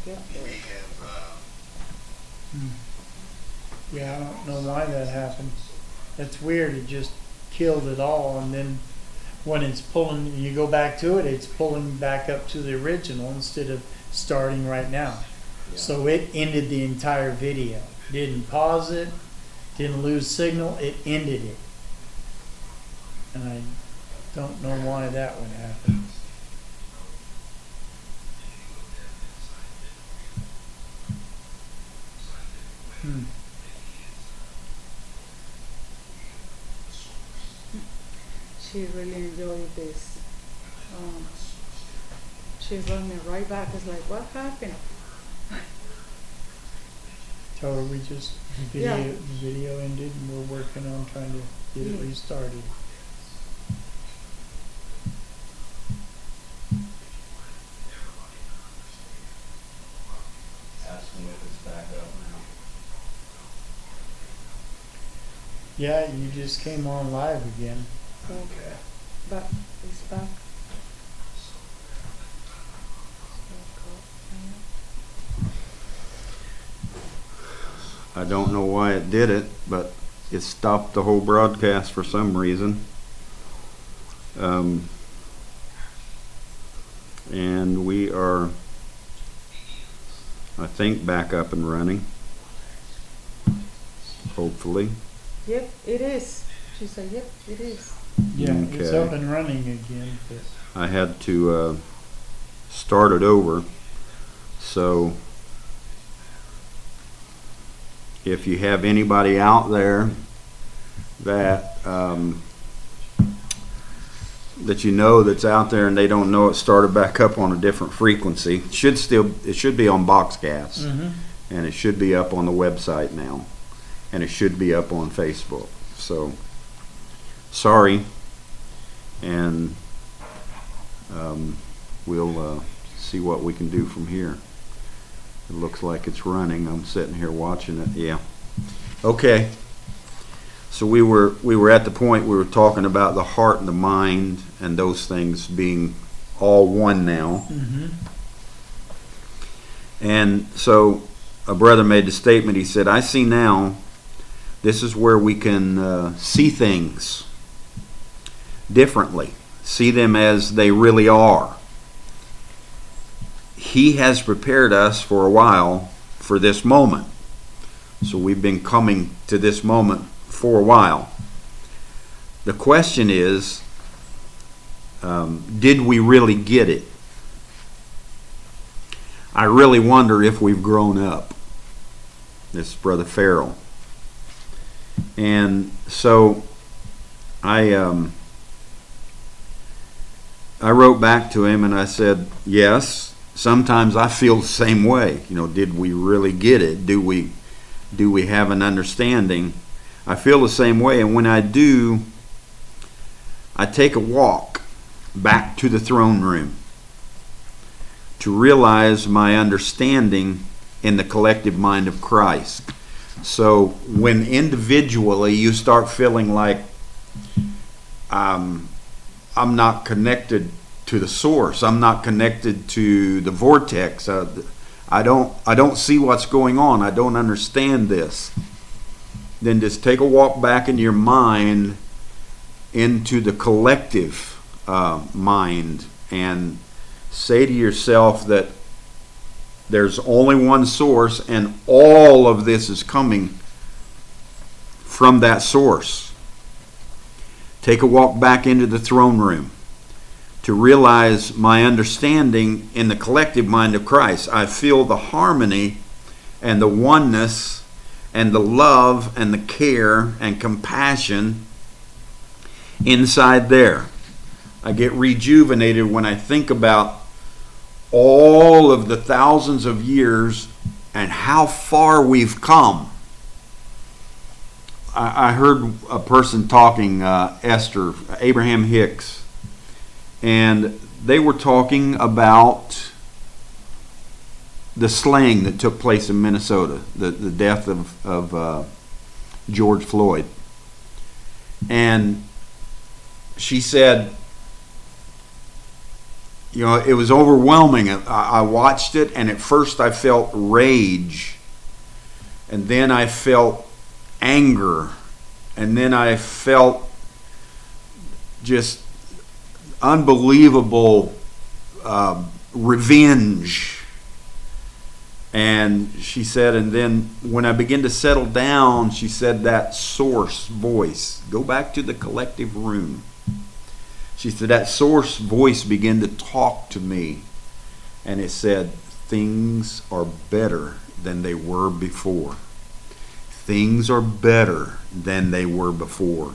get there. Yeah, I don't know why that happened. That's weird. It just killed it all, and then when it's pulling, you go back to it, it's pulling back up to the original instead of starting right now. Yeah. So it ended the entire video. Didn't pause it, didn't lose signal, it ended it. And I don't know why that would happen. She really enjoyed this. She run me right back. It's like, what happened? Told her we just the video ended and we're working on trying to get it restarted. Ask them if it's back up now. Yeah, you just came on live again. Okay. But it's back. I don't know why it did it, but it stopped the whole broadcast for some reason. And we are, I think, back up and running. Hopefully. Yep, it is. She said, yep, it is. Yeah, it's Okay. up and running again. But I had to start it over. So if you have anybody out there that that you know that's out there and they don't know it started back up on a different frequency, it should be on Boxcast, and it should be up on the website now, and it should be up on Facebook. So sorry, and we'll see what we can do from here. It looks like it's running. I'm sitting here watching it. Yeah. Okay. So we were at the point we were talking about the heart and the mind and those things being all one now. And so a brother made the statement. He said, "I see now. This is where we can see things differently, see them as they really are. He has prepared us for a while for this moment. So we've been coming to this moment for a while. The question is, did we really get it? I really wonder if we've grown up." This is Brother Farrell. And so I wrote back to him and I said, yes, sometimes I feel the same way. You know, did we really get it? Do we have an understanding? I feel the same way, and when I do, I take a walk back to the throne room to realize my understanding in the collective mind of Christ. So when individually you start feeling like I'm not connected to the source, I'm not connected to the vortex, I don't see what's going on, I don't understand this, then just take a walk back in your mind into the collective mind and say to yourself that there's only one source and all of this is coming from that source. Take a walk back into the throne room to realize my understanding in the collective mind of Christ. I feel the harmony and the oneness and the love and the care and compassion inside there. I get rejuvenated when I think about all of the thousands of years and how far we've come. I heard a person talking, Abraham Hicks, and they were talking about the slaying that took place in Minnesota, the death of George Floyd. And she said, it was overwhelming. I watched it, and at first I felt rage, and then I felt anger, and then I felt just unbelievable revenge. And she said, and then when I began to settle down, she said, that source voice, go back to the collective room. She said, that source voice began to talk to me. And it said, things are better than they were before. Things are better than they were before.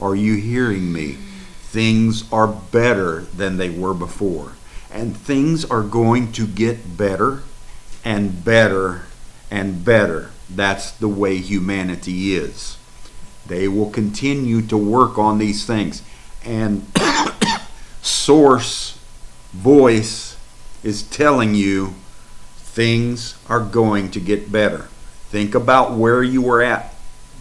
Are you hearing me? Things are better than they were before. And things are going to get better and better and better. That's the way humanity is. They will continue to work on these things. And source voice is telling you things are going to get better. Think about where you were at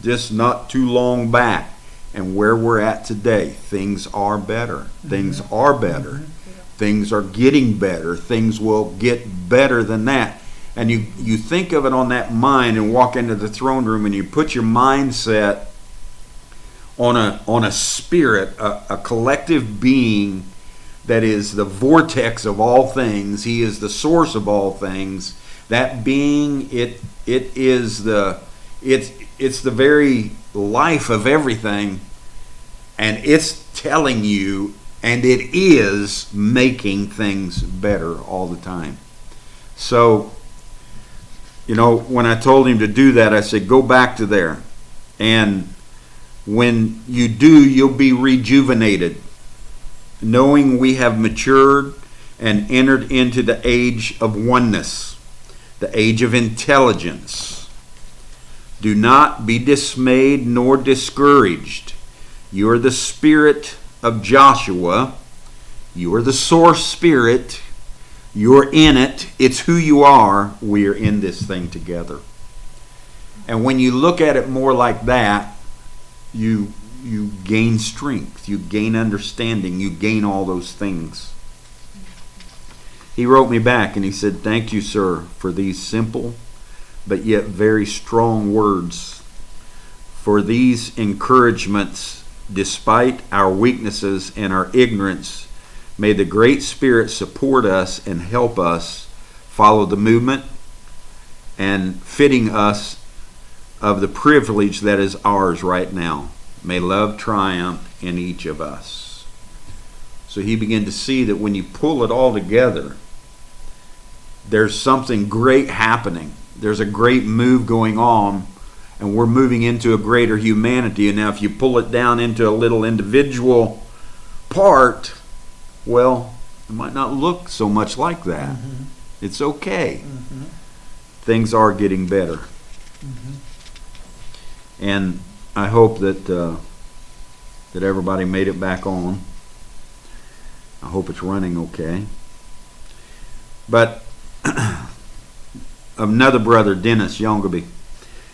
just not too long back and where we're at today. Things are better. Things are better. Things are getting better. Things will get better than that. And you think of it on that mind and walk into the throne room and you put your mindset on a spirit, a collective being that is the vortex of all things. He is the source of all things. That being, it's the very life of everything, and it's telling you, and it is making things better all the time. So, when I told him to do that, I said, go back to there. And when you do, you'll be rejuvenated, knowing we have matured and entered into the age of oneness, the age of intelligence. Do not be dismayed nor discouraged. You are the spirit of Joshua. You are the source spirit. You're in it. It's who you are. We are in this thing together. And when you look at it more like that, you gain strength. You gain understanding. You gain all those things. He wrote me back and he said, thank you, sir, for these simple but yet very strong words. For these encouragements, despite our weaknesses and our ignorance, may the Great Spirit support us and help us follow the movement and fitting us of the privilege that is ours right now. May love triumph in each of us. So he began to see that when you pull it all together, there's something great happening. There's a great move going on, and we're moving into a greater humanity. And now if you pull it down into a little individual part, well, it might not look so much like that. Mm-hmm. It's okay. Mm-hmm. Things are getting better. Mm-hmm. And I hope that that everybody made it back on. I hope it's running okay. But another brother, Dennis Yongaby,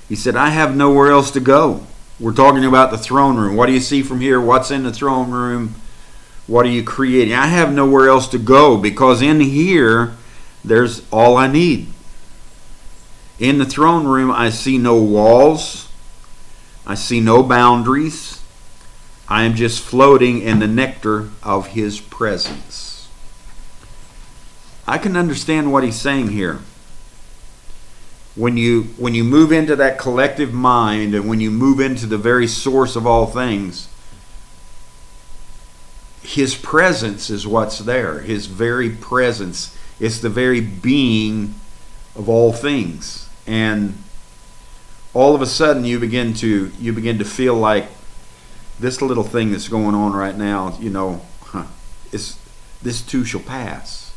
he said, I have nowhere else to go. We're talking about the throne room. What do you see from here? What's in the throne room? What are you creating? I have nowhere else to go because in here, there's all I need. In the throne room, I see no walls. I see no boundaries. I am just floating in the nectar of His presence. I can understand what he's saying here. When you move into that collective mind and when you move into the very source of all things, His presence is what's there. His very presence. It's the very being of all things. And all of a sudden you begin to feel like this little thing that's going on right now, this too shall pass.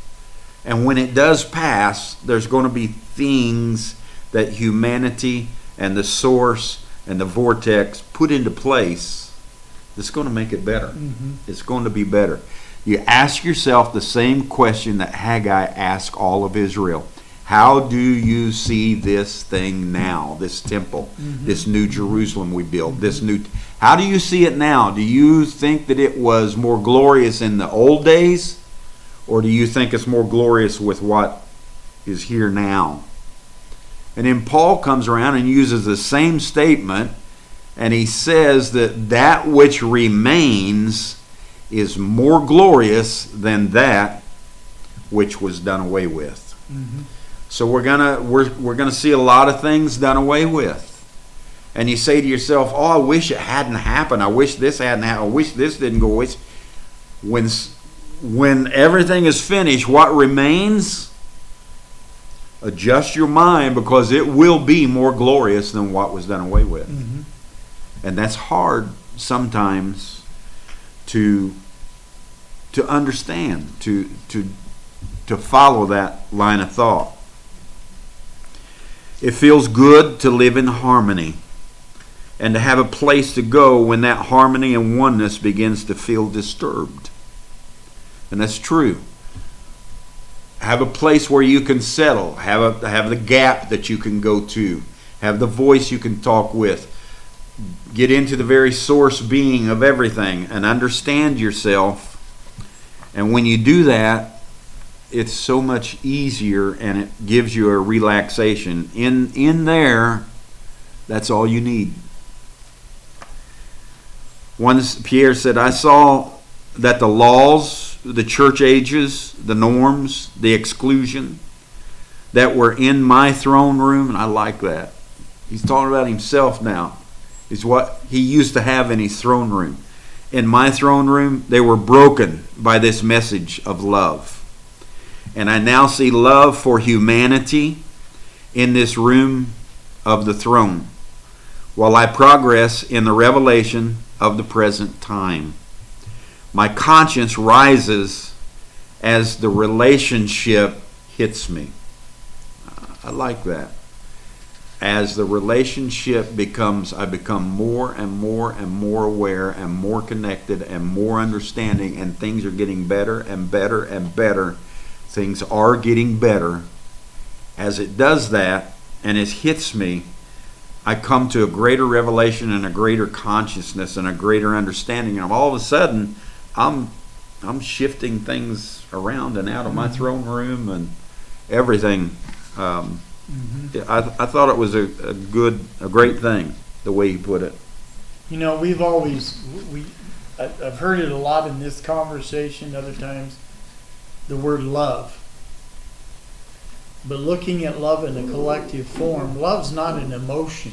And when it does pass, there's going to be things that humanity and the source and the vortex put into place that's going to make it better. Mm-hmm. It's going to be better. You ask yourself the same question that Haggai asked all of Israel. How do you see this thing now, this temple, mm-hmm. this new Jerusalem we built, how do you see it now? Do you think that it was more glorious in the old days? Or do you think it's more glorious with what is here now? And then Paul comes around and uses the same statement, and he says that that which remains is more glorious than that which was done away with. Mm-hmm. So we're gonna see a lot of things done away with. And you say to yourself, "Oh, I wish it hadn't happened. I wish this hadn't happened. I wish this didn't go." When everything is finished, what remains? Adjust your mind, because it will be more glorious than what was done away with. Mm-hmm. And that's hard sometimes to understand, to follow that line of thought. It feels good to live in harmony and to have a place to go when that harmony and oneness begins to feel disturbed. And that's true. Have a place where you can settle. Have the gap that you can go to. Have the voice you can talk with. Get into the very source being of everything and understand yourself. And when you do that, it's so much easier, and it gives you a relaxation. In there, that's all you need. Once Pierre said, I saw that the laws, the church ages, the norms, the exclusion that were in my throne room, and I like that. He's talking about himself now. Is what he used to have in his throne room. In my throne room, they were broken by this message of love. And I now see love for humanity in this room of the throne, while I progress in the revelation of the present time. My conscience rises as the relationship hits me. I like that. As the relationship becomes, I become more and more and more aware and more connected and more understanding, and things are getting better and better and better. Things are getting better. As it does that and it hits me, I come to a greater revelation and a greater consciousness and a greater understanding. And all of a sudden, I'm shifting things around and out of my throne room and everything. I thought it was a great thing, the way he put it. You know, I've heard it a lot in this conversation, other times, the word love. But looking at love in a collective form, love's not an emotion.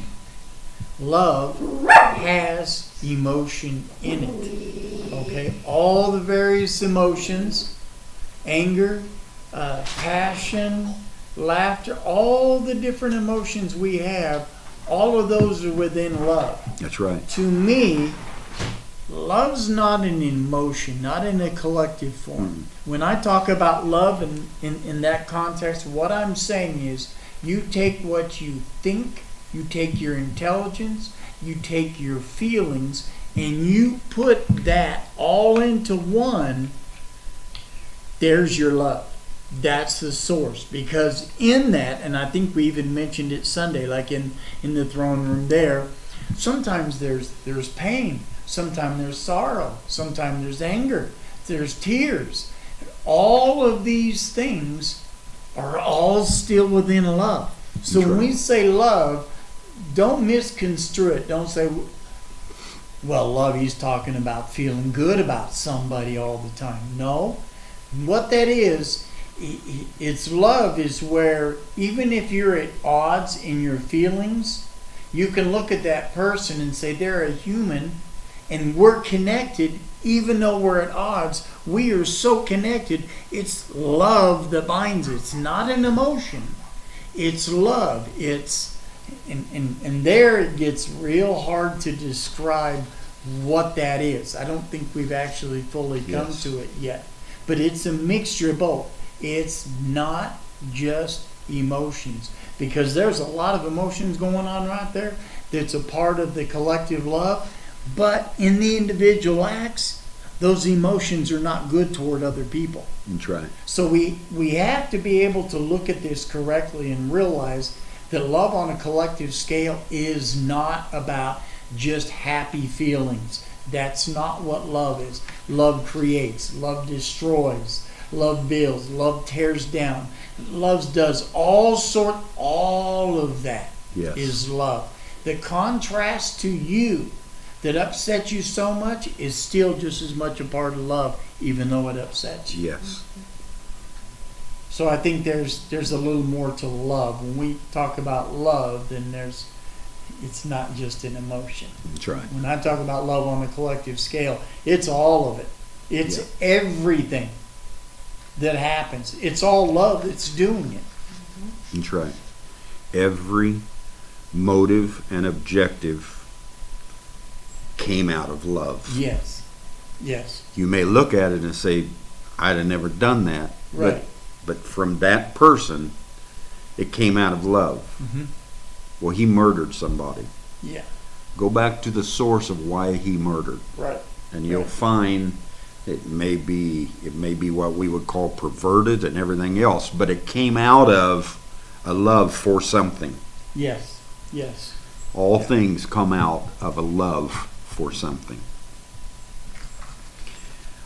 Love has emotion in it. Okay? All the various emotions, anger, passion, laughter, all the different emotions we have, all of those are within love. That's right. To me, love's not an emotion, not in a collective form. When I talk about love in that context, what I'm saying is you take what you think, you take your intelligence, you take your feelings, and you put that all into one. There's your love. That's the source. Because in that, and I think we even mentioned it Sunday, like in the throne room there, sometimes there's pain, sometimes there's sorrow, sometimes there's anger, there's tears. All of these things are all still within love. So when we say love, don't misconstrue it. Don't say, well, love, he's talking about feeling good about somebody all the time. No. What that is, it's love is where even if you're at odds in your feelings, you can look at that person and say they're a human and we're connected. Even though we're at odds, we are so connected. It's love that binds us. It's not an emotion. It's love. It's and there it gets real hard to describe what that is. I don't think we've actually fully come to it yet. But it's a mixture of both. It's not just emotions, because there's a lot of emotions going on right there that's a part of the collective love. But in the individual acts, those emotions are not good toward other people. That's right. So we have to be able to look at this correctly and realize that love on a collective scale is not about just happy feelings. That's not what love is. Love creates. Love destroys. Love builds. Love tears down. Love does all of that. Yes. Is love. The contrast to you that upsets you so much is still just as much a part of love, even though it upsets you. Yes. So I think there's a little more to love. When we talk about love, then it's not just an emotion. That's right. When I talk about love on a collective scale, it's all of it. It's everything that happens. It's all love that's doing it. That's right. Every motive and objective came out of love. Yes. Yes. You may look at it and say, I'd have never done that. Right. But from that person, it came out of love. Mm-hmm. Well, he murdered somebody. Yeah. Go back to the source of why he murdered. Right. And you'll find it may be what we would call perverted and everything else, but it came out of a love for something. Yes. Yes. All things come out of a love for something.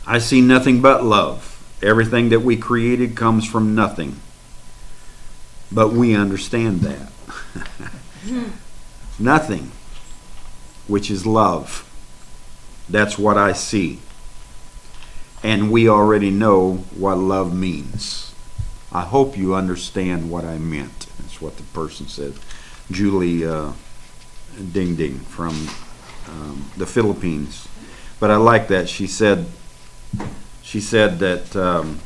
I see nothing but love. Everything that we created comes from nothing. But we understand that. Nothing, which is love. That's what I see. And we already know what love means. I hope you understand what I meant. That's what the person said. Julie Ding Ding from the Philippines. But I like that. She said that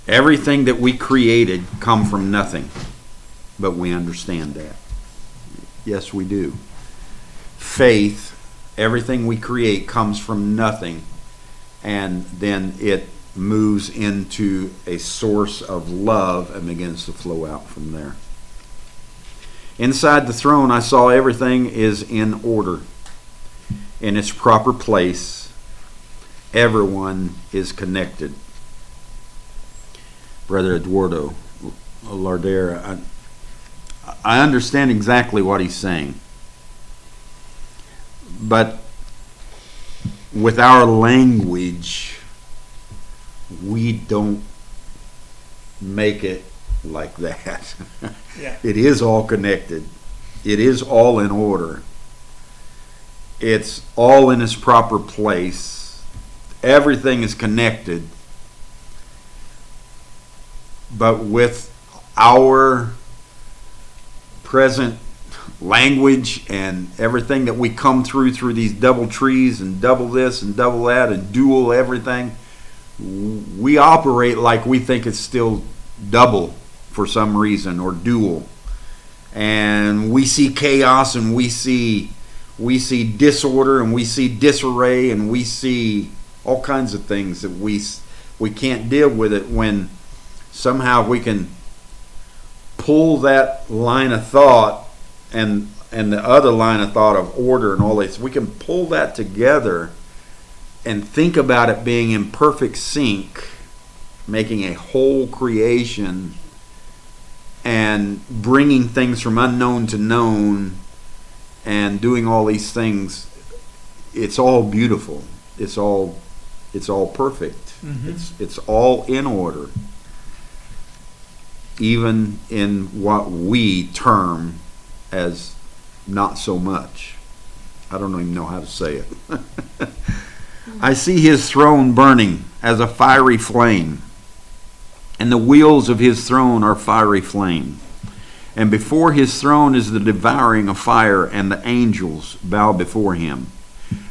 everything that we created come from nothing. But we understand that. Yes, we do. Faith, everything we create comes from nothing. And then it moves into a source of love and begins to flow out from there. Inside the throne, I saw everything is in order, in its proper place. Everyone is connected. Brother Eduardo Lardera, I understand exactly what he's saying. But with our language, we don't make it like that. Yeah. It is all connected. It is all in order. It's all in its proper place. Everything is connected. But with our present language and everything that we come through these double trees and double this and double that and dual everything, we operate like we think it's still double for some reason, or dual. And we see chaos, and we see disorder, and we see disarray, and we see all kinds of things that we can't deal with it when somehow we can pull that line of thought and the other line of thought of order and all this. We can pull that together and think about it being in perfect sync, making a whole creation and bringing things from unknown to known and doing all these things. It's all beautiful. It's all perfect. Mm-hmm. It's all in order. Even in what we term as not so much. I don't even know how to say it. I see his throne burning as a fiery flame, and the wheels of his throne are fiery flame. And before his throne is the devouring of fire, and the angels bow before him,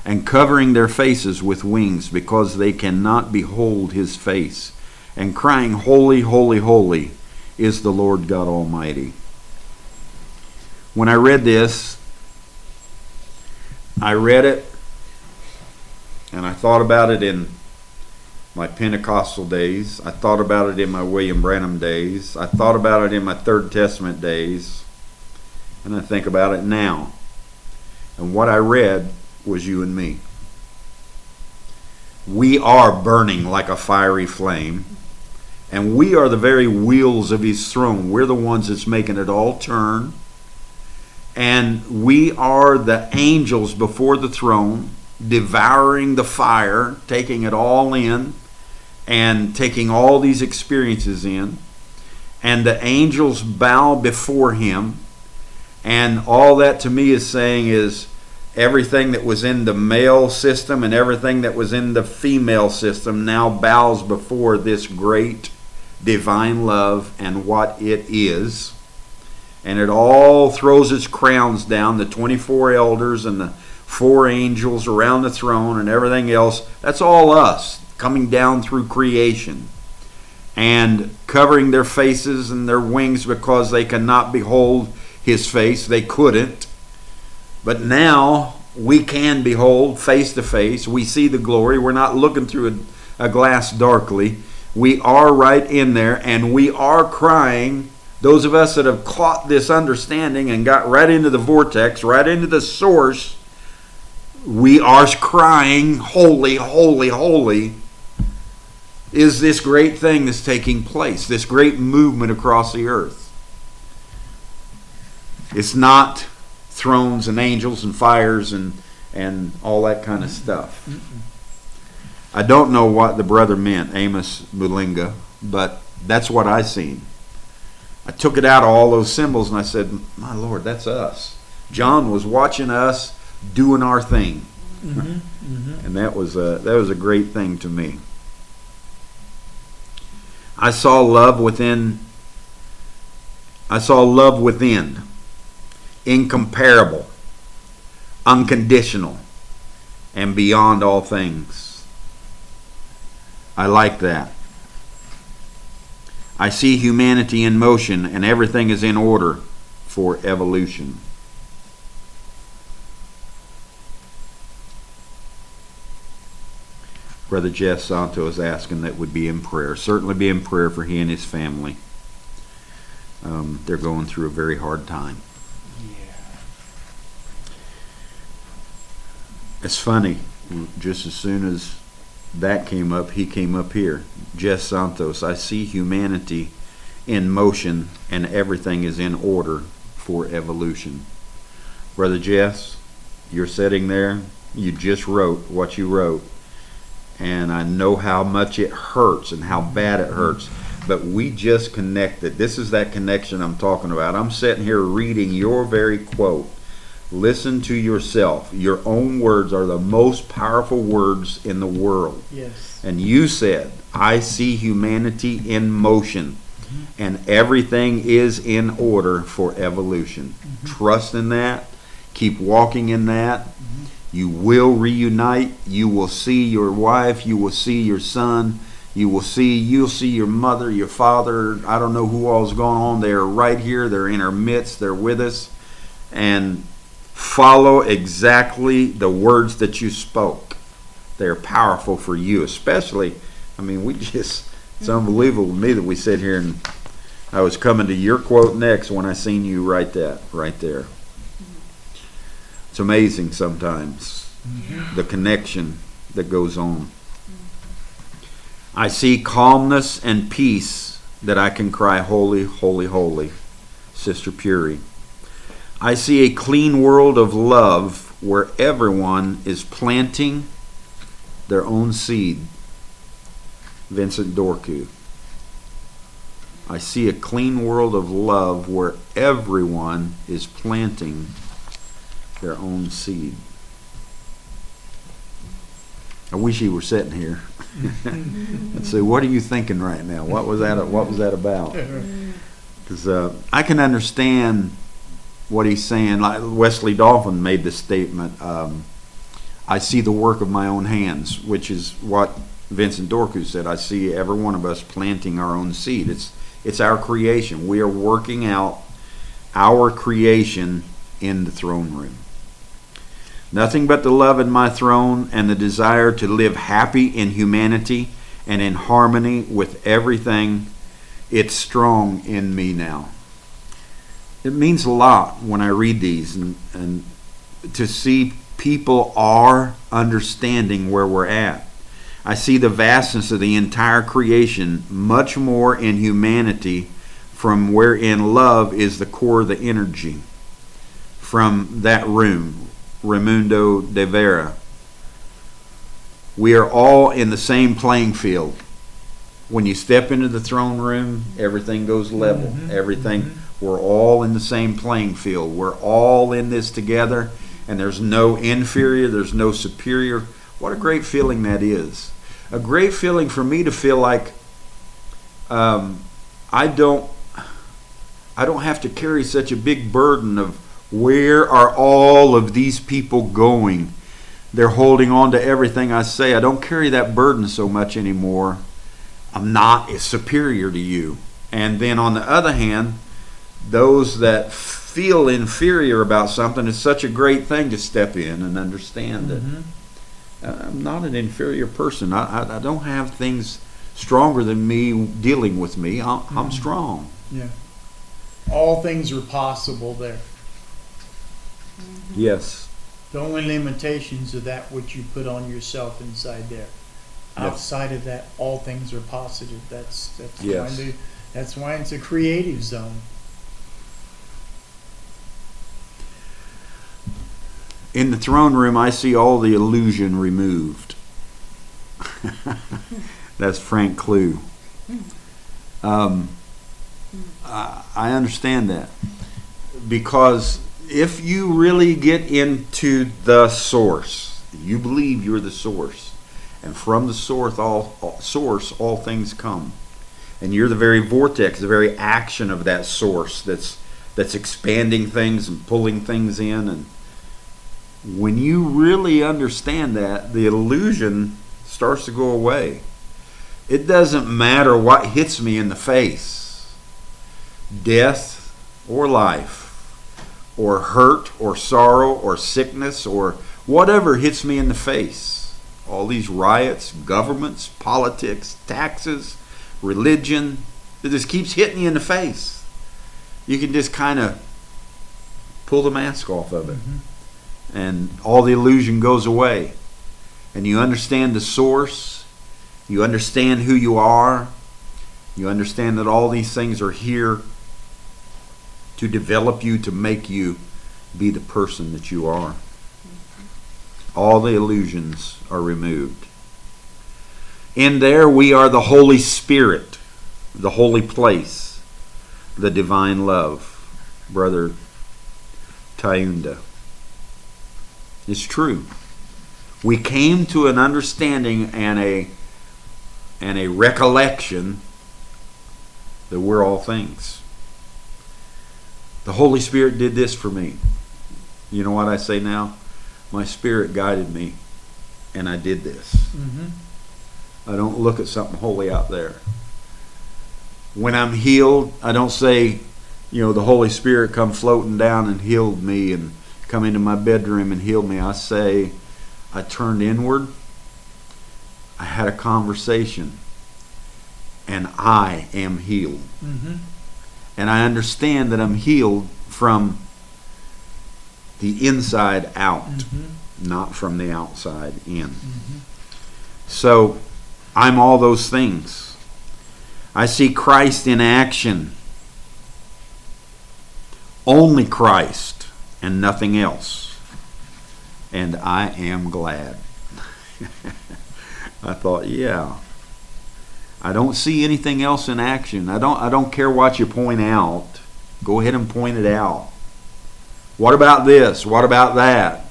and covering their faces with wings, because they cannot behold his face, and crying, Holy, holy, holy is the Lord God Almighty. When I read this, I read it and I thought about it in my Pentecostal days. I thought about it in my William Branham days. I thought about it in my Third Testament days. And I think about it now. And what I read was you and me. We are burning like a fiery flame. And we are the very wheels of his throne. We're the ones that's making it all turn. And we are the angels before the throne, devouring the fire, taking it all in, and taking all these experiences in. And the angels bow before him. And all that to me is saying is everything that was in the male system and everything that was in the female system now bows before this great divine love and what it is. And it all throws its crowns down, the 24 elders and the 4 angels around the throne and everything else. That's all us coming down through creation and covering their faces and their wings because they cannot behold his face. They couldn't. But now we can behold face to face. We see the glory. We're not looking through a glass darkly. We are right in there, and we are crying. Those of us that have caught this understanding and got right into the vortex, right into the source, we are crying, holy, holy, holy is this great thing that's taking place, this great movement across the earth. It's not thrones and angels and fires and all that kind of stuff. I don't know what the brother meant, Amos Mulinga, but that's what I seen. I took it out of all those symbols and I said, my Lord, that's us. John was watching us doing our thing. And that was a great thing to me. I saw love within, incomparable, unconditional, and beyond all things. I like that. I see humanity in motion and everything is in order for evolution. Brother Jeff Santo is asking that would be in prayer. Certainly be in prayer for he and his family. They're going through a very hard time. It's funny, just as soon as that came up, he came up here. Jess Santos, I see humanity in motion and everything is in order for evolution. Brother Jess, you're sitting there, you just wrote what you wrote, and I know how much it hurts and how bad it hurts, but we just connected. This is that connection I'm talking about. I'm sitting here reading your very quote. Listen to yourself. Your own words are the most powerful words in the world. Yes. And you said, I see humanity in motion and everything is in order for evolution. Trust in that. Keep walking in that. You will reunite. You will see your wife. You will see your son. You'll see your mother, your father. I don't know who all's going on. They're right here. They're in our midst. They're with us. And follow exactly the words that you spoke. They're powerful for you, especially, it's unbelievable to me that we sit here and I was coming to your quote next when I seen you write that right there. It's amazing sometimes, the connection that goes on. I see calmness and peace that I can cry, holy, holy, holy. Sister Puri. I see a clean world of love where everyone is planting their own seed. Vincent Dorku. I see a clean world of love where everyone is planting their own seed. I wish he were sitting here and say, "What are you thinking right now? What was that about?" Because I can understand what he's saying. Like Wesley Dolphin made this statement, I see the work of my own hands, which is what Vincent Dorku said. I see every one of us planting our own seed. It's our creation. We are working out our creation in the throne room. Nothing but the love in my throne and the desire to live happy in humanity and in harmony with everything. It's strong in me now. It means a lot when I read these and to see people are understanding where we're at. I see the vastness of the entire creation much more in humanity, from wherein love is the core of the energy. From that room, Raimundo de Vera. We are all in the same playing field. When you step into the throne room, everything goes level. Everything, we're all in the same playing field. We're all in this together, and there's no inferior, there's no superior. What a great feeling that is. A great feeling for me to feel like I don't have to carry such a big burden of where are all of these people going. They're holding on to everything I say. I don't carry that burden so much anymore. I'm not superior to you. And then on the other hand, those that feel inferior about something, it's such a great thing to step in and understand that I'm not an inferior person. I don't have things stronger than me dealing with me. I'm strong. Yeah. All things are possible there. Yes. The only limitations are that which you put on yourself inside there. Outside of that, all things are positive. That's Yes. that's why it's a creative zone. In the throne room, I see all the illusion removed. That's Frank Clue. I understand that. Because if you really get into the source, you believe you're the source. And from the source, all things come. And you're the very vortex, the very action of that source that's expanding things and pulling things in. And when you really understand that, the illusion starts to go away. It doesn't matter what hits me in the face. Death or life, or hurt or sorrow or sickness or whatever hits me in the face. All these riots, governments, politics, taxes, religion, it just keeps hitting you in the face. You can just kind of pull the mask off of it. And all the illusion goes away. And you understand the source. You understand who you are. You understand that all these things are here to develop you, to make you be the person that you are. All the illusions are removed. In there we are the Holy Spirit, the holy place, the divine love. Brother Tayunda. It's true. We came to an understanding and a recollection that we're all things. The Holy Spirit did this for me. You know what I say now? My Spirit guided me, and I did this. I don't look at something holy out there. When I'm healed, I don't say, the Holy Spirit come floating down and healed me and come into my bedroom and healed me. I say, I turned inward. I had a conversation, and I am healed. And I understand that I'm healed from the inside out, not from the outside in. So I'm all those things. I see Christ in action. Only Christ and nothing else. And I am glad. I thought, yeah. I don't see anything else in action. I don't care what you point out. Go ahead and point it out. What about this? What about that?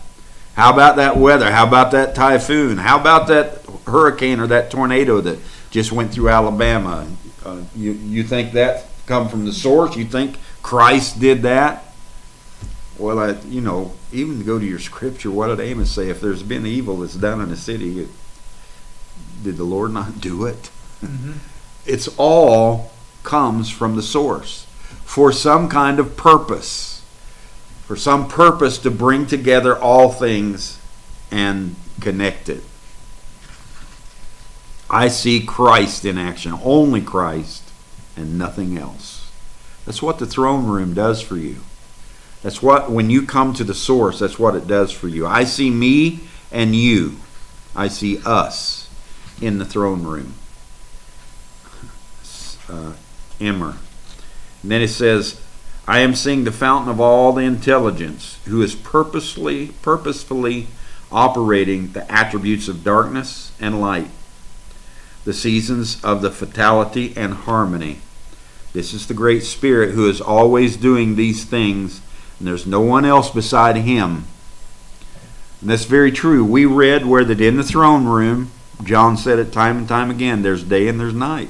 How about that weather? How about that typhoon? How about that hurricane or that tornado that just went through Alabama? You think that come from the source? You think Christ did that? Well, even to go to your scripture, what did Amos say? If there's been evil that's done in a city, did the Lord not do it? It's all comes from the source for some kind of purpose, for some purpose to bring together all things and connect it. I see Christ in action, only Christ and nothing else. That's what the throne room does for you. That's what, when you come to the source, that's what it does for you. I see me and you. I see us in the throne room. Emmer. And then it says, I am seeing the fountain of all the intelligence, who is purposefully operating the attributes of darkness and light. the seasons of the fatality and harmony. This is the Great Spirit who is always doing these things, and there's no one else beside him. And that's very true. We read where that in the throne room, John said it time and time again, there's day and there's night.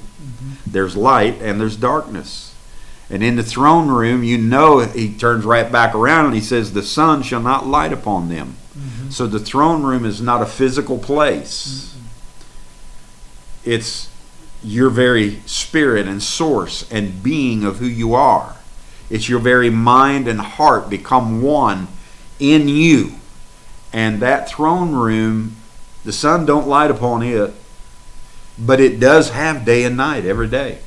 There's light and there's darkness. And in the throne room, you know, he turns right back around and he says, the sun shall not light upon them. So the throne room is not a physical place. It's your very spirit and source and being of who you are. It's your very mind and heart become one in you. And that throne room, the sun don't light upon it, but it does have day and night every day.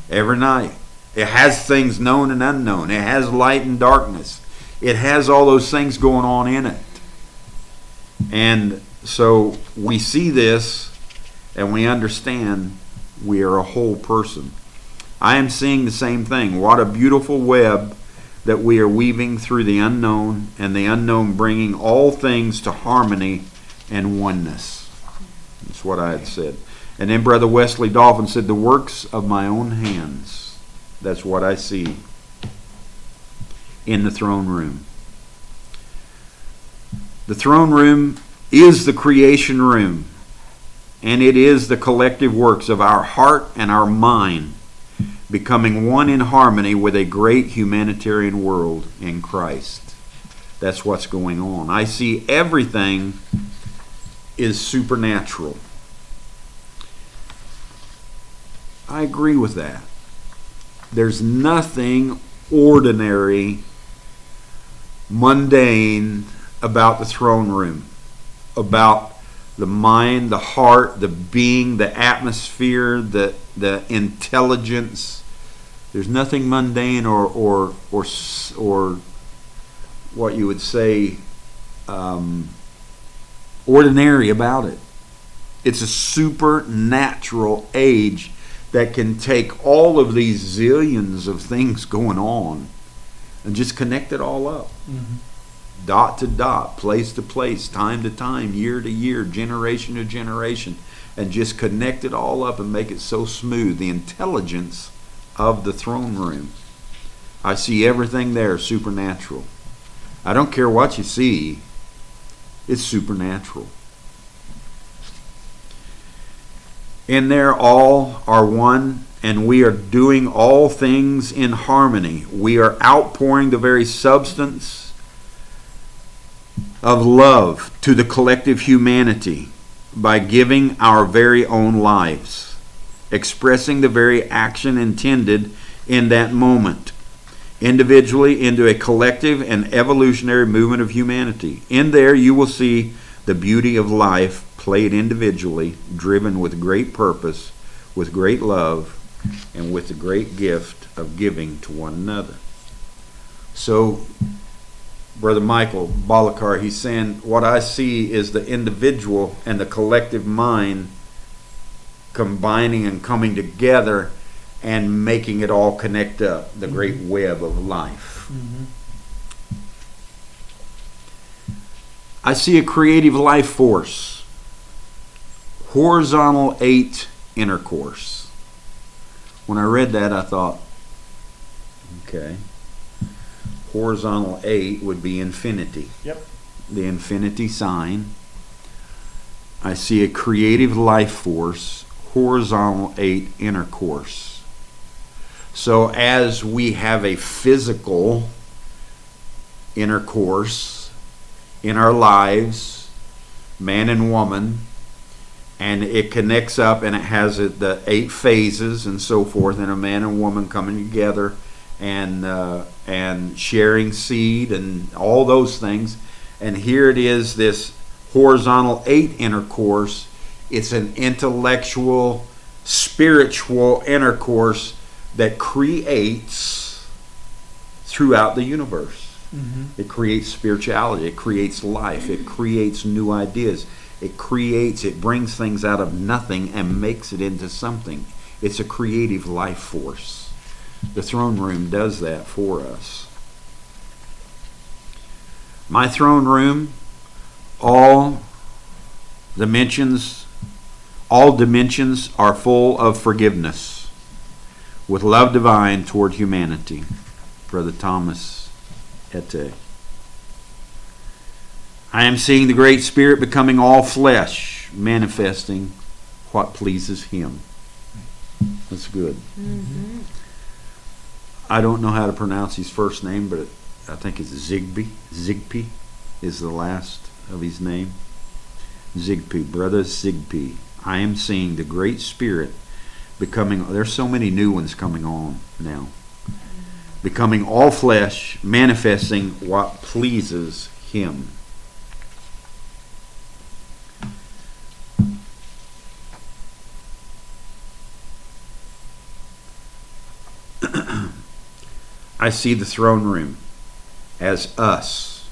Every night. It has things known and unknown. It has light and darkness. It has all those things going on in it. And so we see this and we understand we are a whole person. I am seeing the same thing. What a beautiful web that we are weaving through the unknown, and the unknown bringing all things to harmony and oneness. That's what I had said. And then Brother Wesley Dolphin said, the works of my own hands. That's what I see in the throne room. The throne room is the creation room, and it is the collective works of our heart and our mind becoming one in harmony with a great humanitarian world in Christ. That's what's going on. I see everything is supernatural. I agree with that. There's nothing ordinary, mundane about the throne room, about the mind, the heart, the being, the atmosphere, the intelligence. There's nothing mundane or what you would say ordinary about it. It's a supernatural age that can take all of these zillions of things going on and just connect it all up. Dot to dot, place to place, time to time, year to year, generation to generation, and just connect it all up and make it so smooth. The intelligence of the throne room. I see everything there supernatural. I don't care what you see, it's supernatural. In there all are one, and we are doing all things in harmony. We are outpouring the very substance of love to the collective humanity by giving our very own lives, expressing the very action intended in that moment, individually into a collective and evolutionary movement of humanity. In there you will see the beauty of life played individually, driven with great purpose, with great love, and with the great gift of giving to one another. So, Brother Michael Balakar, he's saying, what I see is the individual and the collective mind combining and coming together and making it all connect up, the great web of life. I see a creative life force, horizontal 8 intercourse. When I read that, I thought, okay, horizontal 8 would be infinity. Yep. The infinity sign. I see a creative life force, horizontal 8 intercourse. So as we have a physical intercourse in our lives, man and woman, and it connects up and it has the 8 phases and so forth, and a man and woman coming together and sharing seed and all those things. And here it is, this horizontal 8 intercourse. It's an intellectual, spiritual intercourse that creates throughout the universe. It creates spirituality. It creates life. It creates new ideas. It brings things out of nothing and makes it into something. It's a creative life force. The throne room does that for us. My throne room, all dimensions, All dimensions are full of forgiveness, with love divine toward humanity. Brother Thomas Ette. I am seeing the Great Spirit becoming all flesh, manifesting what pleases Him. That's good. Mm-hmm. I don't know how to pronounce his first name, but I think it's Zigby. Zigby is the last of his name. Zigby, Brother Zigby. I am seeing the Great Spirit becoming, there's so many new ones coming on now. Becoming all flesh, manifesting what pleases Him. I see the throne room as us,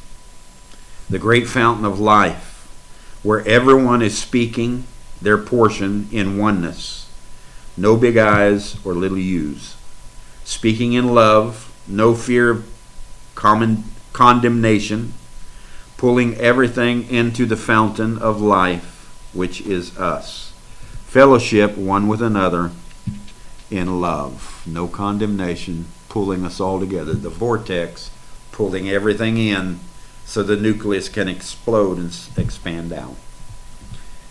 the great fountain of life, where everyone is speaking their portion in oneness. No big I's or little U's. Speaking in love, no fear of condemnation, pulling everything into the fountain of life, which is us. Fellowship one with another in love. No condemnation, pulling us all together. The vortex pulling everything in so the nucleus can explode and expand out.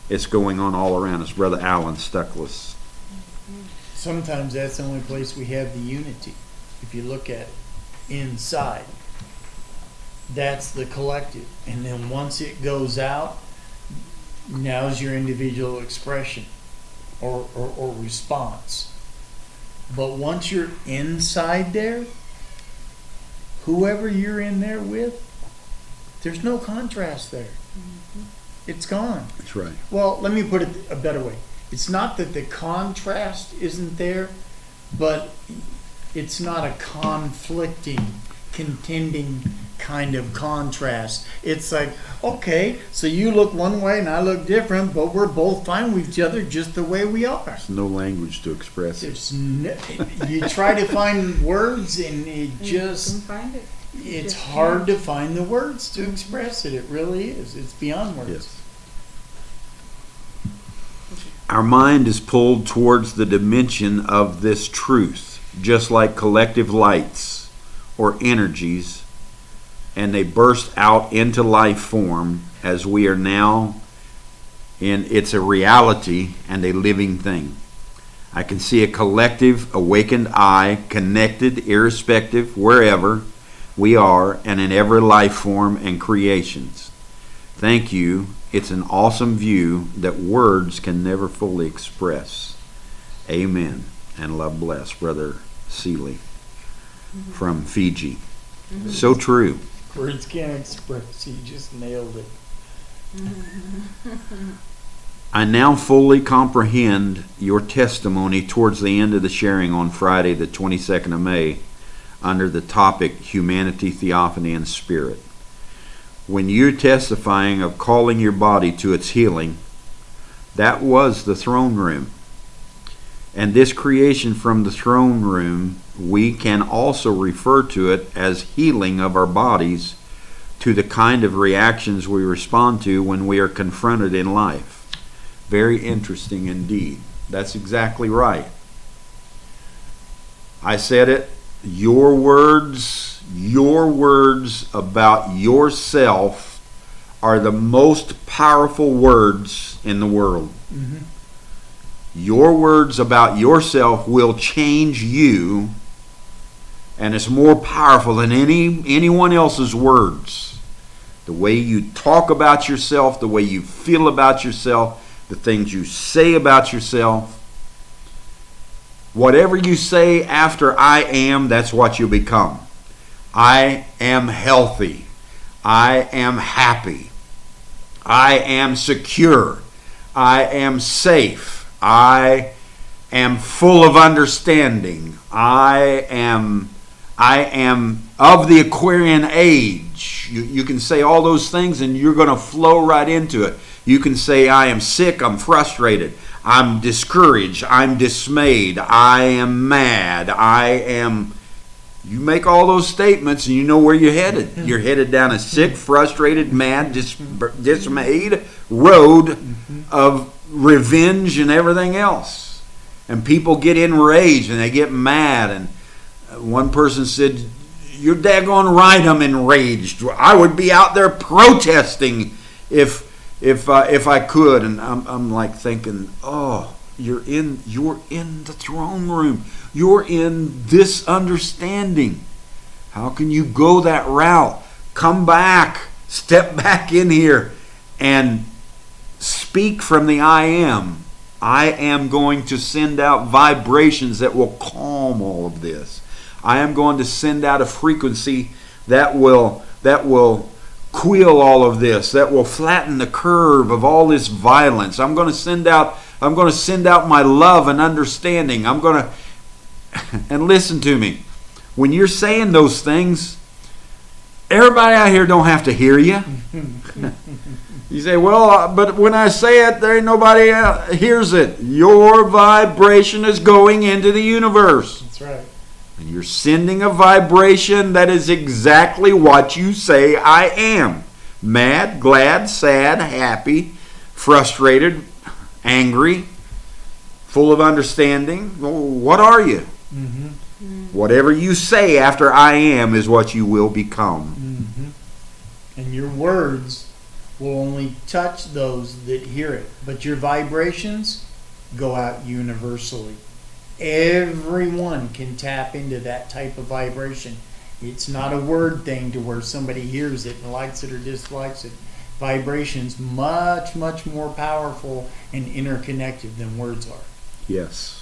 It's going on all around us. Brother Alan Stuckless. Sometimes that's the only place we have the unity. If you look at it inside, that's the collective. And then once it goes out, now's your individual expression or response. But once you're inside there, whoever you're in there with, there's no contrast there. Mm-hmm. It's gone. That's right. Well, let me put it a better way. It's not that the contrast isn't there, but it's not a conflicting, contending kind of contrast. It's like, okay, so you look one way and I look different, but we're both fine with each other just the way we are. There's no language to express it. There's no, you try to find words and it And just, you can find it. it's just hard can't. to find the words to express it. It really is. It's beyond words. Yes. Our mind is pulled towards the dimension of this truth, just like collective lights or energies, and they burst out into life form as we are now in. It's a reality and a living thing. I can see a collective awakened I, connected irrespective wherever we are and in every life form and creations. Thank you. It's an awesome view that words can never fully express. Amen. And love bless, Brother Seeley from Fiji. Mm-hmm. So true. Words can't express. You just nailed it. I now fully comprehend your testimony towards the end of the sharing on Friday, the 22nd of May, under the topic Humanity, Theophany, and Spirit. When you're testifying of calling your body to its healing, that was the throne room. And this creation from the throne room, we can also refer to it as healing of our bodies to the kind of reactions we respond to when we are confronted in life. Very interesting indeed. That's exactly right. I said it. Your words about yourself are the most powerful words in the world. Mm-hmm. Your words about yourself will change you, and it's more powerful than anyone else's words. The way you talk about yourself, the way you feel about yourself, the things you say about yourself. Whatever you say after I am, that's what you become. I am healthy. I am happy. I am secure. I am safe. I am full of understanding. I am of the Aquarian age. You can say all those things and you're going to flow right into it. You can say, I am sick, I'm frustrated, I'm discouraged, I'm dismayed, I am mad, you make all those statements and you know where you're headed. You're headed down a sick, frustrated, mad, dismayed road of revenge and everything else. And people get enraged and they get mad. And one person said, "You're daggone right, I'm enraged. I would be out there protesting if I could." And I'm like thinking, oh, you're in the throne room. You're in this understanding. How can you go that route? Come back. Step back in here and speak from the I am. I am going to send out vibrations that will calm all of this. I am going to send out a frequency that will quell all of this, that will flatten the curve of all this violence. I'm going to send out my love and understanding. And listen to me. When you're saying those things, everybody out here don't have to hear you. You say, "Well, but when I say it, there ain't nobody hears it." Your vibration is going into the universe. That's right. And you're sending a vibration that is exactly what you say I am. Mad, glad, sad, happy, frustrated, angry, full of understanding. Well, what are you? Mm-hmm. Whatever you say after I am is what you will become. Mm-hmm. And your words will only touch those that hear it. But your vibrations go out universally. Everyone can tap into that type of vibration. It's not a word thing to where somebody hears it and likes it or dislikes it. Vibration's much, much more powerful and interconnected than words are. Yes.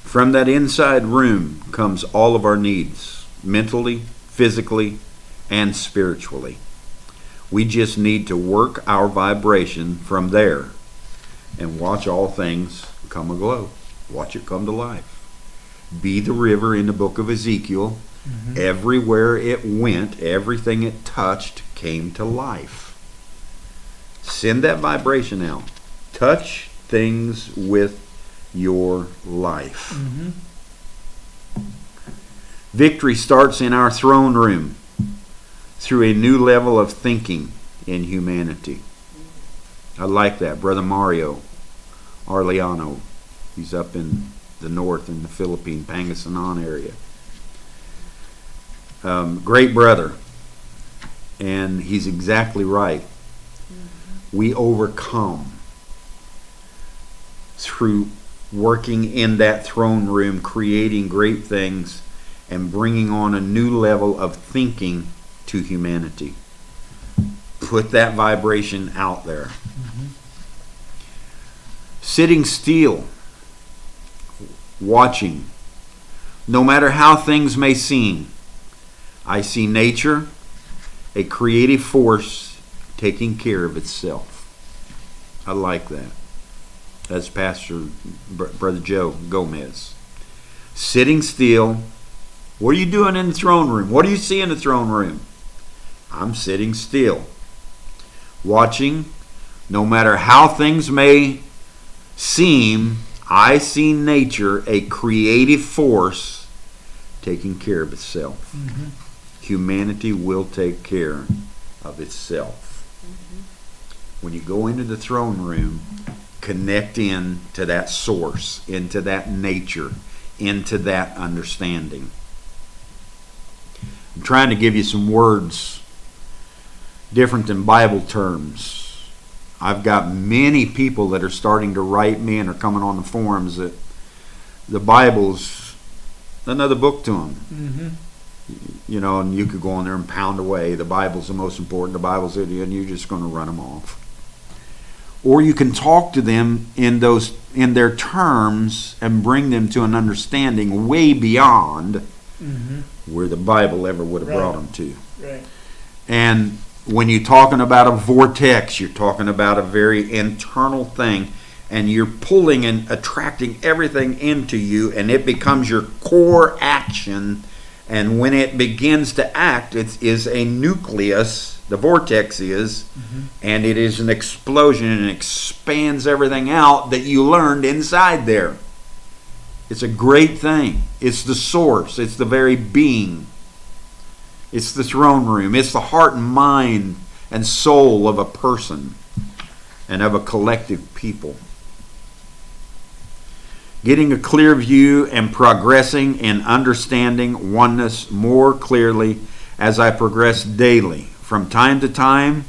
From that inside room comes all of our needs, mentally, physically, and spiritually. We just need to work our vibration from there and watch all things come aglow. Watch it come to life. Be the river in the book of Ezekiel. Mm-hmm. Everywhere it went, everything it touched came to life. Send that vibration out. Touch things with your life. Mm-hmm. Victory starts in our throne room through a new level of thinking in humanity. I like that. Brother Mario Arliano, he's up in the north in the Philippine, Pangasinan area. Great brother. And he's exactly right. Mm-hmm. We overcome through working in that throne room, creating great things, and bringing on a new level of thinking to humanity. Put that vibration out there. Mm-hmm. Sitting still, watching. No matter how things may seem, I see nature, a creative force taking care of itself. I like that. That's Pastor Brother Joe Gomez. Sitting still. What are you doing in the throne room? What do you see in the throne room? I'm sitting still. Watching. No matter how things may seem, I see nature, a creative force, taking care of itself. Mm-hmm. Humanity will take care of itself. Mm-hmm. When you go into the throne room, connect in to that source, into that nature, into that understanding. I'm trying to give you some words different than Bible terms. I've got many people that are starting to write me and are coming on the forums that the Bible's another book to them. Mm-hmm. You know, and you could go on there and pound away. The Bible's the most important. The Bible's it, and you're just going to run them off. Or you can talk to them in their terms and bring them to an understanding way beyond mm-hmm. where the Bible ever would have brought them to. Right. And when you're talking about a vortex, you're talking about a very internal thing, and you're pulling and attracting everything into you, and it becomes your core action. And when it begins to act, it is a nucleus, the vortex is, mm-hmm. and it is an explosion and expands everything out that you learned inside there. It's a great thing. It's the source. It's the very being. It's the throne room. It's the heart and mind and soul of a person. and of a collective people. Getting a clear view and progressing in understanding oneness more clearly as I progressed daily. From time to time,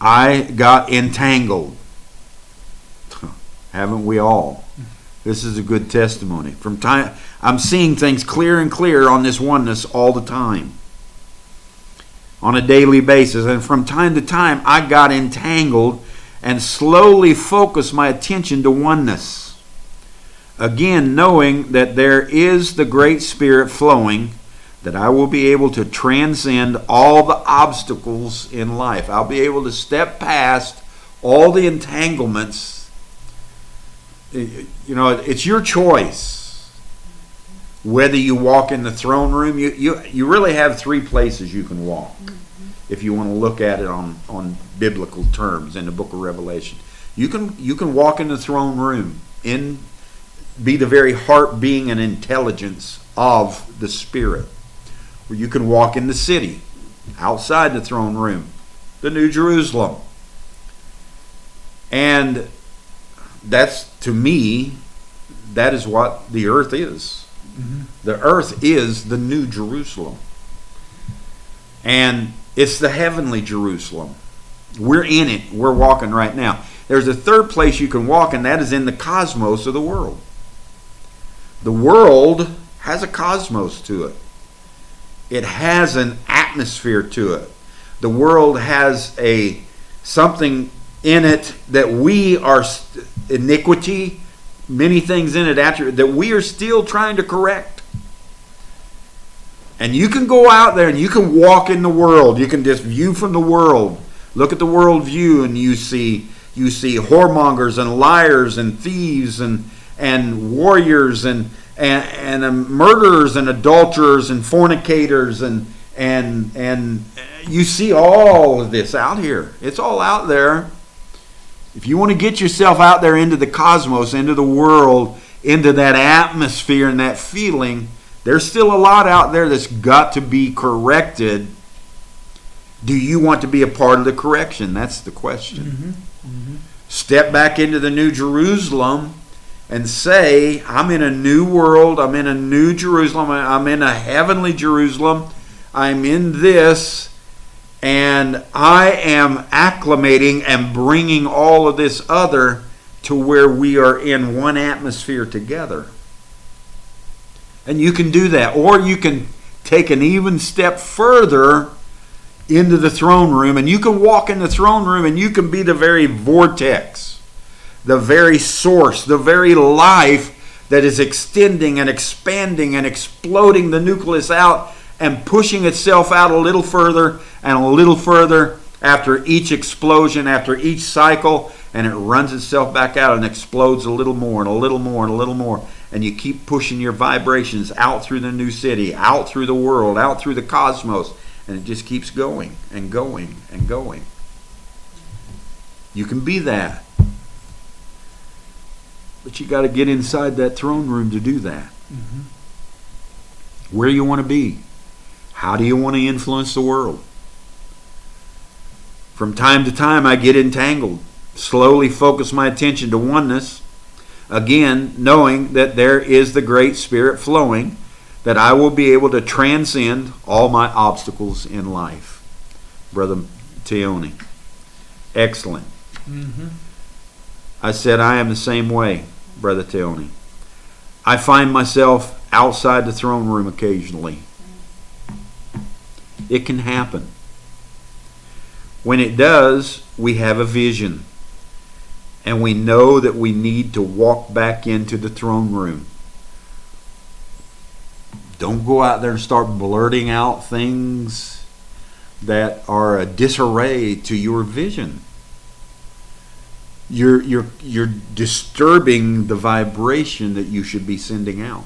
I got entangled. Haven't we all? This is a good testimony. I'm seeing things clear and clear on this oneness all the time, on a daily basis. And from time to time, I got entangled and slowly focused my attention to oneness. Again, knowing that there is the great Spirit flowing, that I will be able to transcend all the obstacles in life. I'll be able to step past all the entanglements. It's your choice whether you walk in the throne room. You really have three places you can walk, if you want to look at it on biblical terms in the book of Revelation. You can walk in the throne room, be the very heart, being, and intelligence of the Spirit. Or you can walk in the city, outside the throne room, the New Jerusalem. And that's, to me, that is what the earth is. Mm-hmm. The earth is the New Jerusalem. And it's the heavenly Jerusalem. We're in it. We're walking right now. There's a third place you can walk, and that is in the cosmos of the world. The world has a cosmos to it. It has an atmosphere to it. The world has something in it that we are iniquity, many things in it that we are still trying to correct. And you can go out there and you can walk in the world. You can just view from the world. Look at the world view, and you see whoremongers and liars and thieves and warriors and murderers and adulterers and fornicators and you see all of this out here. It's all out there. If you want to get yourself out there into the cosmos, into the world, into that atmosphere and that feeling, there's still a lot out there that's got to be corrected. Do you want to be a part of the correction? That's the question. Mm-hmm. Mm-hmm. Step back into the New Jerusalem and say, I'm in a new world, I'm in a new Jerusalem, I'm in a heavenly Jerusalem, I'm in this, and I am acclimating and bringing all of this other to where we are in one atmosphere together. And you can do that. Or you can take an even step further into the throne room, and you can walk in the throne room and you can be the very vortex, the very source, the very life that is extending and expanding and exploding the nucleus out and pushing itself out a little further and a little further after each explosion, after each cycle, and it runs itself back out and explodes a little more and a little more and a little more. And you keep pushing your vibrations out through the new city, out through the world, out through the cosmos, and it just keeps going and going and going. You can be that. But you got to get inside that throne room to do that. Mm-hmm. Where you want to be. How do you want to influence the world? From time to time, I get entangled. Slowly focus my attention to oneness. Again, knowing that there is the great Spirit flowing, that I will be able to transcend all my obstacles in life. Brother Teone. Excellent. Mm-hmm. I said I am the same way, Brother Teone. I find myself outside the throne room occasionally. It can happen. When it does, we have a vision. And we know that we need to walk back into the throne room. Don't go out there and start blurting out things that are a disarray to your vision. You're disturbing the vibration that you should be sending out.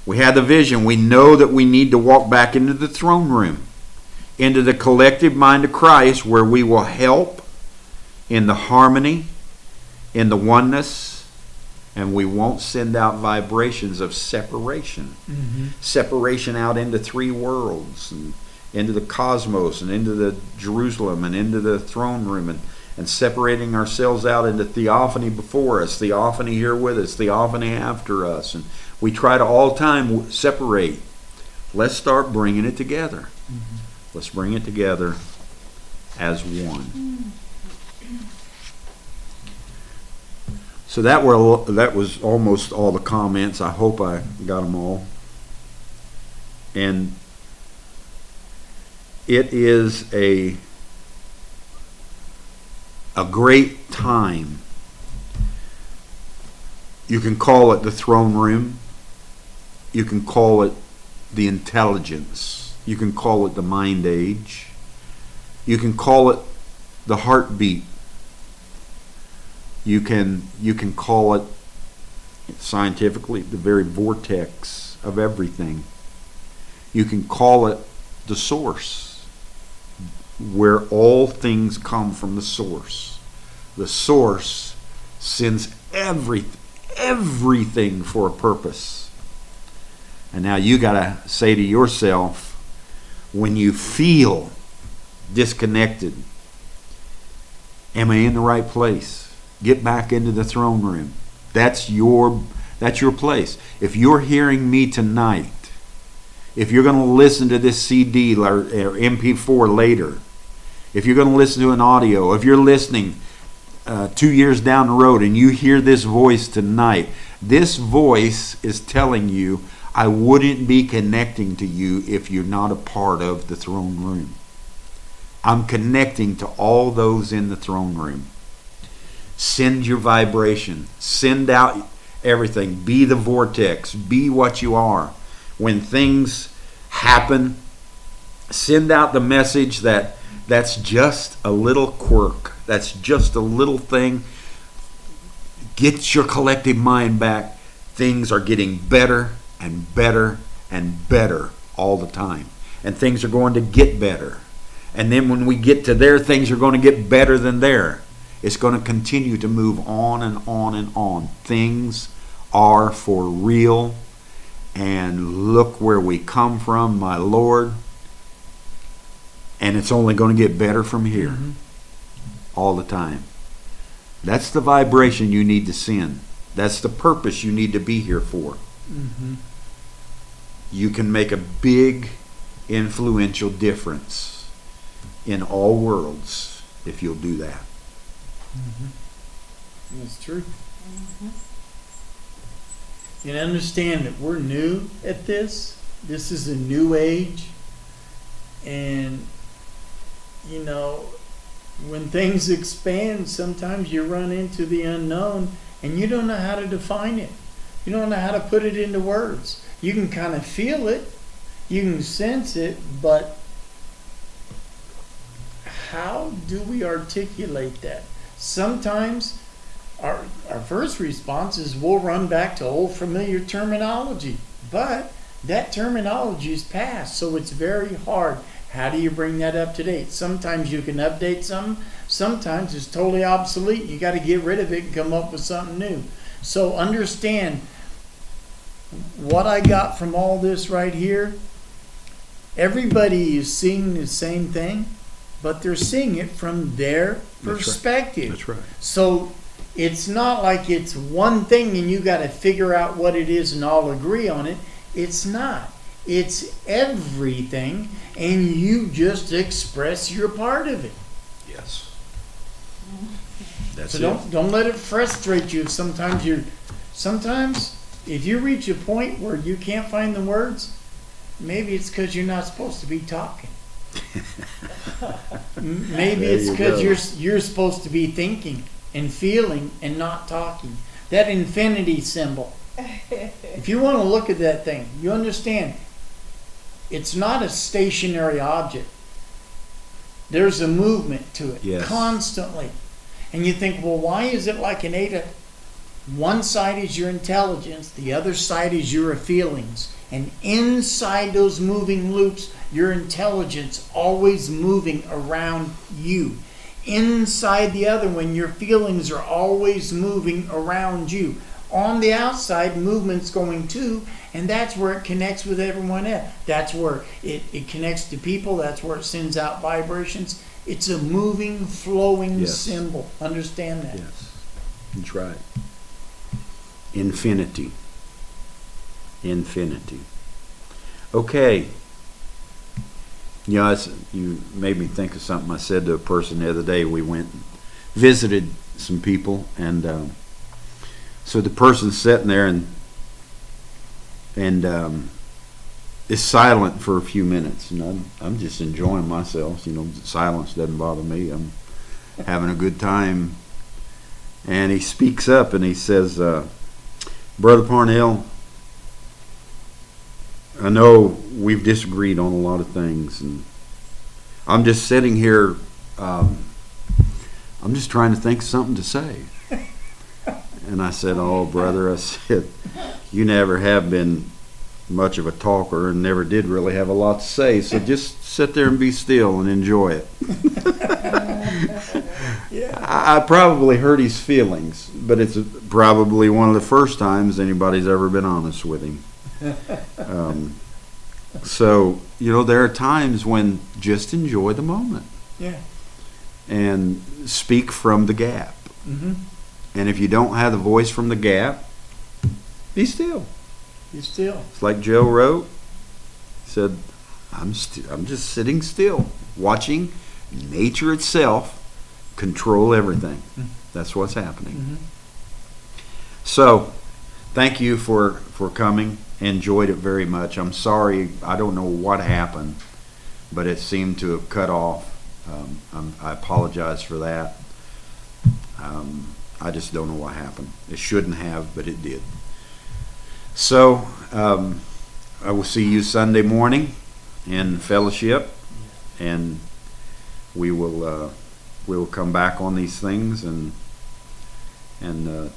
We have the vision. We know that we need to walk back into the throne room, into the collective mind of Christ, where we will help in the harmony, in the oneness, and we won't send out vibrations of separation. Mm-hmm. Separation out into three worlds, and into the cosmos, and into the Jerusalem, and into the throne room, and separating ourselves out into theophany before us, theophany here with us, theophany after us. And we try to all time separate. Let's start bringing it together. Mm-hmm. Let's bring it together as one. So that was almost all the comments. I hope I got them all. And it is a great time. You can call it the throne room. You can call it the intelligence. You can call it the mind age. You can call it the heartbeat. You can call it scientifically the very vortex of everything. You can call it the source, where all things come from the source. The source sends everything for a purpose. And now you got to say to yourself, when you feel disconnected, am I in the right place? Get back into the throne room. That's your place. If you're hearing me tonight, if you're going to listen to this CD or MP4 later, if you're going to listen to an audio, if you're listening 2 years down the road and you hear this voice tonight, this voice is telling you, I wouldn't be connecting to you if you're not a part of the throne room. I'm connecting to all those in the throne room. Send your vibration. Send out everything. Be the vortex. Be what you are. When things happen, send out the message that that's just a little quirk. That's just a little thing. Get your collective mind back. Things are getting better and better and better all the time. And things are going to get better. And then when we get to there, things are going to get better than there. It's going to continue to move on and on and on. Things are for real. And look where we come from, my Lord. And it's only going to get better from here. Mm-hmm. All the time. That's the vibration you need to send. That's the purpose you need to be here for. Mm-hmm. You can make a big, influential difference in all worlds if you'll do that. Mm-hmm. That's true. Mm-hmm. And understand that we're new at this. This is a new age. And, you know, when things expand, sometimes you run into the unknown and you don't know how to define it. You don't know how to put it into words. You can kind of feel it. You can sense it, but how do we articulate that? Sometimes our first response is we'll run back to old familiar terminology, but that terminology is past, so it's very hard. How do you bring that up to date? Sometimes you can update some, sometimes it's totally obsolete. You got to get rid of it and come up with something new. So understand what I got from all this right here. Everybody is seeing the same thing, but they're seeing it from their perspective. That's right. So it's not like it's one thing and you got to figure out what it is and all agree on it. It's not. It's everything, and you just express your part of it. Yes. That's so it. Don't let it frustrate you. Sometimes if you reach a point where you can't find the words, maybe it's because you're not supposed to be talking. Maybe it's because you're supposed to be thinking and feeling and not talking. That infinity symbol. If you want to look at that thing, you understand it's not a stationary object. There's a movement to it constantly. And you think, well, why is it like an eta? One side is your intelligence, the other side is your feelings. And inside those moving loops, your intelligence always moving around you. Inside the other one, your feelings are always moving around you. On the outside, movement's going too, and that's where it connects with everyone else. That's where it connects to people. That's where it sends out vibrations. It's a moving, flowing Yes. symbol. Understand that? Yes, that's right. Infinity. Infinity. Okay. You know, you made me think of something I said to a person the other day. We went and visited some people, and so the person's sitting there and is silent for a few minutes, and I'm just enjoying myself. You know, silence doesn't bother me. I'm having a good time. And he speaks up and he says, Brother Parnell, I know we've disagreed on a lot of things, and I'm just sitting here, I'm just trying to think of something to say. And I said, oh, brother, I said, you never have been much of a talker and never did really have a lot to say, so just sit there and be still and enjoy it. Yeah. I probably hurt his feelings, but it's probably one of the first times anybody's ever been honest with him. So, you know, there are times when just enjoy the moment Yeah. and speak from the gap. Mm-hmm. And if you don't have the voice from the gap, be still. You still. It's like Joe wrote. He said, I'm just sitting still, watching nature itself control everything. That's what's happening. Mm-hmm. So, thank you for coming. Enjoyed it very much. I'm sorry, I don't know what happened, but it seemed to have cut off. I apologize for that. I just don't know what happened. It shouldn't have, but it did. So, I will see you Sunday morning in fellowship, and we will come back on these things and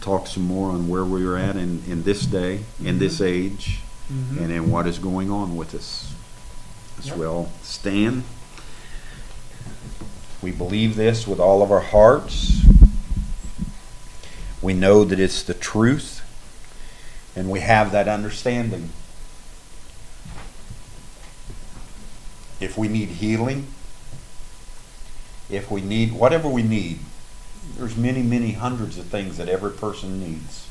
talk some more on where we are at in this day, in this age, Mm-hmm. and in what is going on with us. As Yep. we all stand, we believe this with all of our hearts. We know that it's the truth, and we have that understanding. If we need healing, if we need whatever we need, there's many, many hundreds of things that every person needs.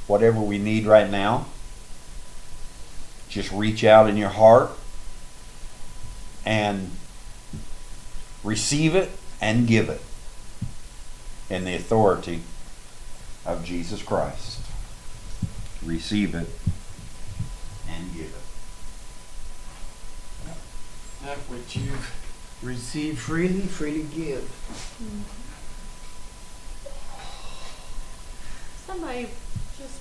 Whatever we need right now, just reach out in your heart and receive it and give it in the authority of Jesus Christ. Receive it and give it. That which you've received freely, freely give. Somebody just